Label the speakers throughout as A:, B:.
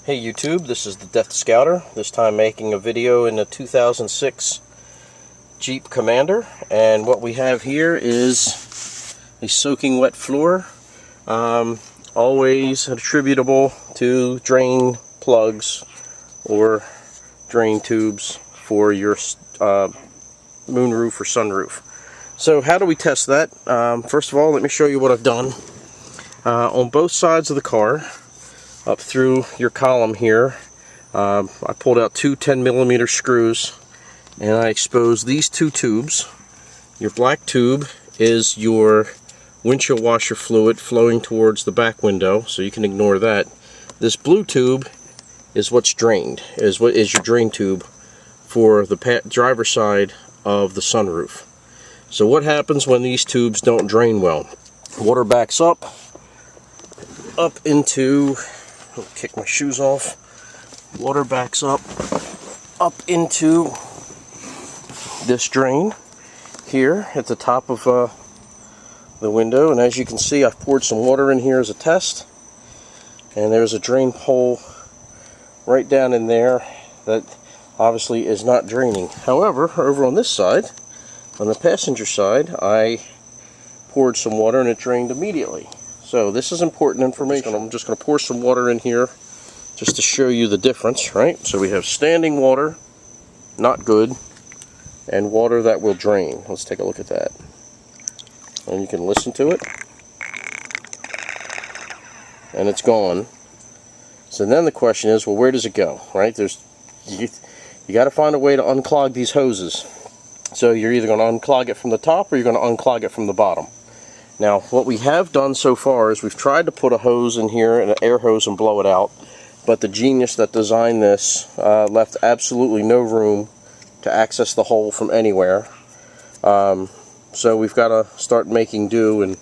A: Hey YouTube, this is the Death Scouter, this time making a video in the 2006 Jeep Commander, and what we have here is a soaking wet floor, always attributable to drain plugs or drain tubes for your moonroof or sunroof. So how do we test that? First of all, let me show you what I've done. On both sides of the car, up through your column here, I pulled out two 10mm screws and I exposed these two tubes. Your black tube is your windshield washer fluid flowing towards the back window, so you can ignore that. This blue tube is what's drained, is your drain tube for the driver's side of the sunroof. So what happens when these tubes don't drain well? Water backs up into, I'll kick my shoes off. Water backs up into this drain here at the top of the window, and as you can see, I've poured some water in here as a test, and there's a drain hole right down in there that obviously is not draining. However, over on this side, on the passenger side, I poured some water and it drained immediately. So this is important information. I'm just going to pour some water in here just to show you the difference, right? So we have standing water, not good, and water that will drain. Let's take a look at that. And you can listen to it. And it's gone. So then the question is, well, where does it go, right? You got to find a way to unclog these hoses. So you're either going to unclog it from the top or you're going to unclog it from the bottom. Now, what we have done so far is we've tried to put a hose in here, an air hose, and blow it out, but the genius that designed this left absolutely no room to access the hole from anywhere. So we've got to start making do and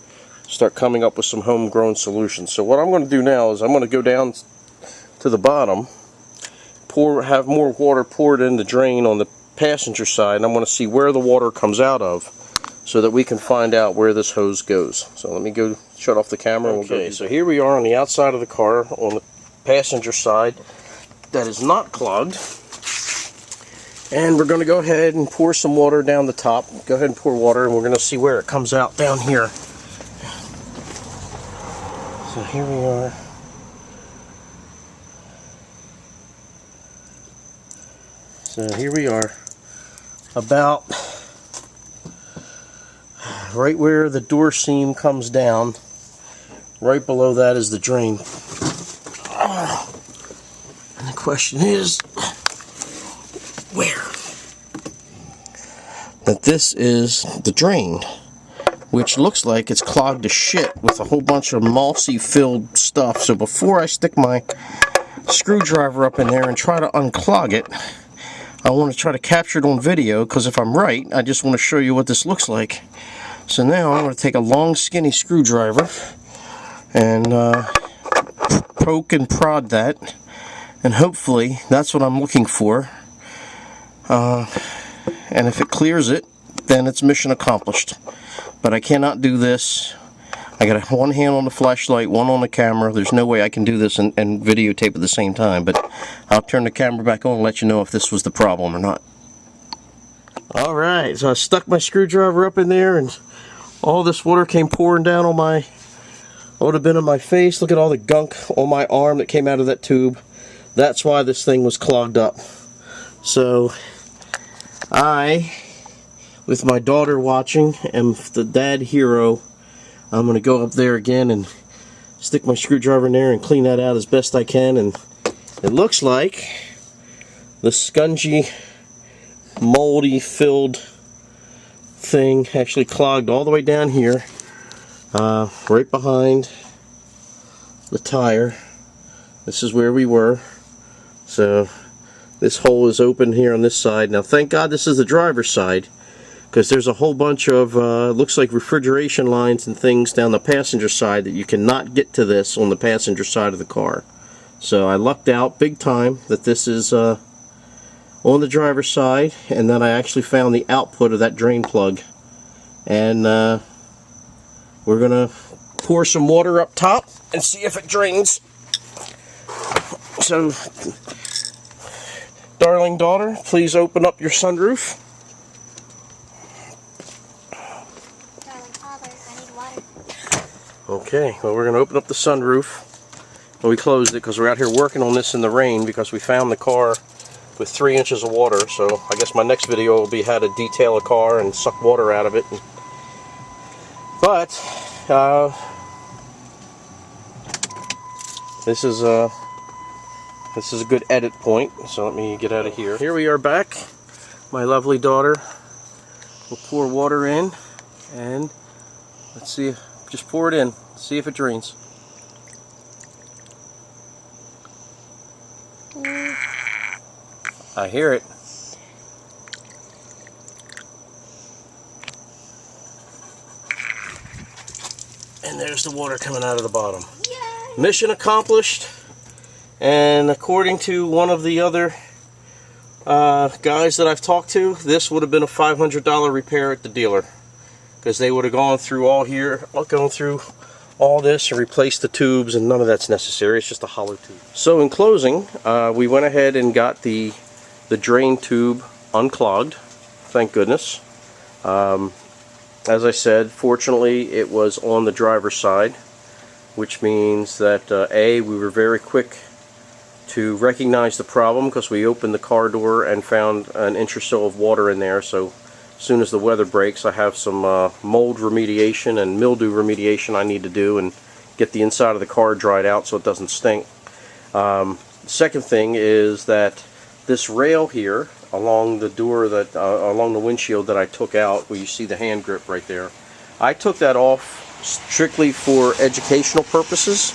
A: start coming up with some homegrown solutions. So what I'm going to do now is I'm going to go down to the bottom, have more water poured in the drain on the passenger side, and I'm going to see where the water comes out of, so that we can find out where this hose goes. So let me go shut off the camera. And we'll go. So here we are on the outside of the car on the passenger side that is not clogged. And we're going to go ahead and pour some water down the top. Go ahead and pour water, and we're going to see where it comes out down here. So here we are. So here we are, about right where the door seam comes down. Right below that is the drain. And the question is, where? That this is the drain, which looks like it's clogged to shit with a whole bunch of mossy filled stuff. So before I stick my screwdriver up in there and try to unclog it, I want to try to capture it on video, because if I'm right, I just want to show you what this looks like. So now I'm going to take a long skinny screwdriver and poke and prod that, and hopefully that's what I'm looking for. And if it clears it, then it's mission accomplished. But I cannot do this. I got one hand on the flashlight, one on the camera. There's no way I can do this and videotape at the same time, but I'll turn the camera back on and let you know if this was the problem or not. Alright, so I stuck my screwdriver up in there, and all this water came pouring down on my, would have been on my face. Look at all the gunk on my arm that came out of that tube. That's why this thing was clogged up. So I, with my daughter watching, am the dad hero. I'm going to go up there again and stick my screwdriver in there and clean that out as best I can. And it looks like the scungy, moldy filled thing actually clogged all the way down here, right behind the tire. This is where we were. So this hole is open here on this side. Now thank God this is the driver's side, because there's a whole bunch of looks like refrigeration lines and things down the passenger side that you cannot get to this on the passenger side of the car. So I lucked out big time that this is on the driver's side, and then I actually found the output of that drain plug, and we're gonna pour some water up top and see if it drains. So, darling daughter, please open up your sunroof.
B: Darling father, I need water.
A: Okay, well, we're going to open up the sunroof. Well, we closed it because we're out here working on this in the rain because we found the car with 3 inches of water. So I guess my next video will be how to detail a car and suck water out of it. But this is a good edit point. So let me get out of here. Here we are back. My lovely daughter will pour water in, and let's see. Just pour it in. See if it drains. I hear it. And there's the water coming out of the bottom. Yay! Mission accomplished. And according to one of the other guys that I've talked to, this would have been a $500 repair at the dealer, because they would have gone through all this and replaced the tubes, and none of that's necessary. It's just a hollow tube. So in closing, we went ahead and got the drain tube unclogged. Thank goodness. As I said, fortunately it was on the driver's side, which means that A, we were very quick to recognize the problem because we opened the car door and found an inch or so of water in there. So as soon as the weather breaks, I have some mold remediation and mildew remediation I need to do and get the inside of the car dried out so it doesn't stink. Second thing is that this rail here along the door, that along the windshield that I took out, where you see the hand grip right there, I took that off strictly for educational purposes,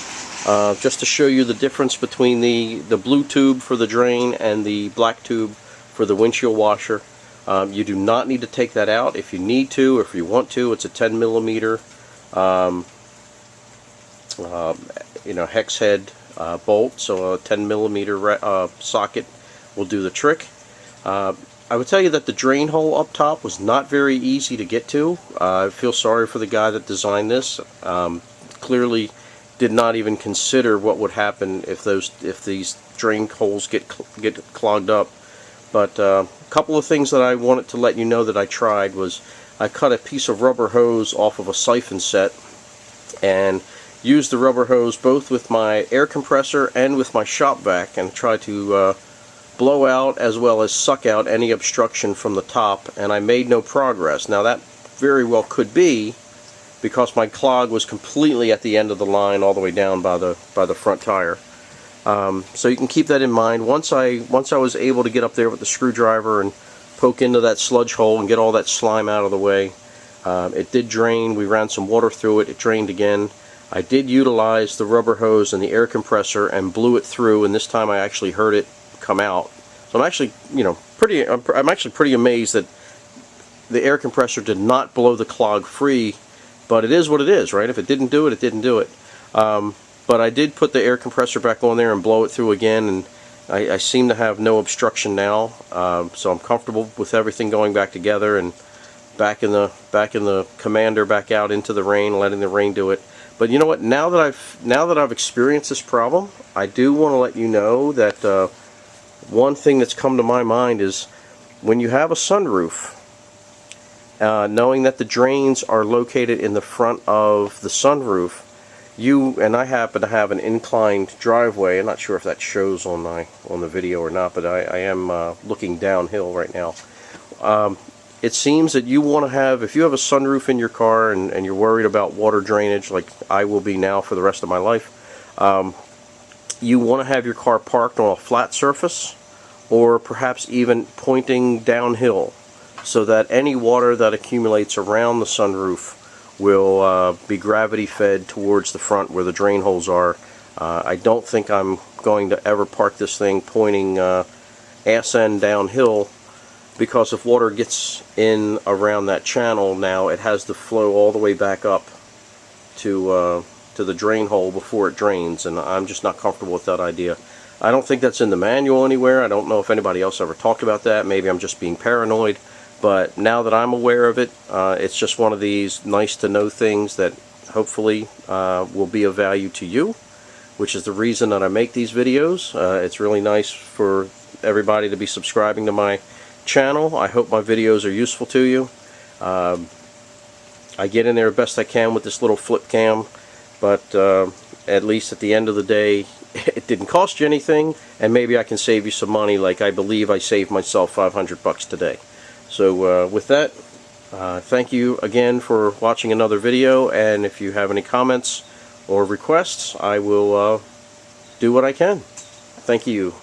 A: just to show you the difference between the blue tube for the drain and the black tube for the windshield washer. You do not need to take that out. If you need to, or if you want to, it's a 10 millimeter hex head bolt, so a 10 millimeter socket will do the trick. I would tell you that the drain hole up top was not very easy to get to. I feel sorry for the guy that designed this. Clearly did not even consider what would happen if these drain holes get clogged up. But a couple of things that I wanted to let you know that I tried was I cut a piece of rubber hose off of a siphon set and used the rubber hose both with my air compressor and with my shop vac, and tried to blow out as well as suck out any obstruction from the top, and I made no progress. Now that very well could be because my clog was completely at the end of the line all the way down by the front tire. So you can keep that in mind. Once I was able to get up there with the screwdriver and poke into that sludge hole and get all that slime out of the way, it did drain. We ran some water through it. It drained again. I did utilize the rubber hose and the air compressor and blew it through, and this time I actually heard it come out. So I'm actually, I'm actually pretty amazed that the air compressor did not blow the clog free. But it is what it is, right? If it didn't do it, it didn't do it. But I did put the air compressor back on there and blow it through again, and I seem to have no obstruction now. So I'm comfortable with everything going back together and back in the Commander, back out into the rain, letting the rain do it. But you know what? Now that I've experienced this problem, I do want to let you know that one thing that's come to my mind is when you have a sunroof, knowing that the drains are located in the front of the sunroof, and I happen to have an inclined driveway. I'm not sure if that shows on the video or not, but I am looking downhill right now. It seems that you want to have, if you have a sunroof in your car and you're worried about water drainage, like I will be now for the rest of my life, you want to have your car parked on a flat surface, or perhaps even pointing downhill, so that any water that accumulates around the sunroof will be gravity fed towards the front where the drain holes are. I don't think I'm going to ever park this thing pointing ass end downhill, because if water gets in around that channel, now it has to flow all the way back up to the drain hole before it drains, and I'm just not comfortable with that idea. I don't think that's in the manual anywhere. I don't know if anybody else ever talked about that. Maybe I'm just being paranoid. But now that I'm aware of it, it's just one of these nice to know things that hopefully will be of value to you. which is the reason that I make these videos. It's really nice for everybody to be subscribing to my channel. I hope my videos are useful to you. I get in there best I can with this little flip cam, but at least at the end of the day, it didn't cost you anything, and maybe I can save you some money, like I believe I saved myself $500 today. So with that, thank you again for watching another video, and if you have any comments or requests, I will do what I can. Thank you.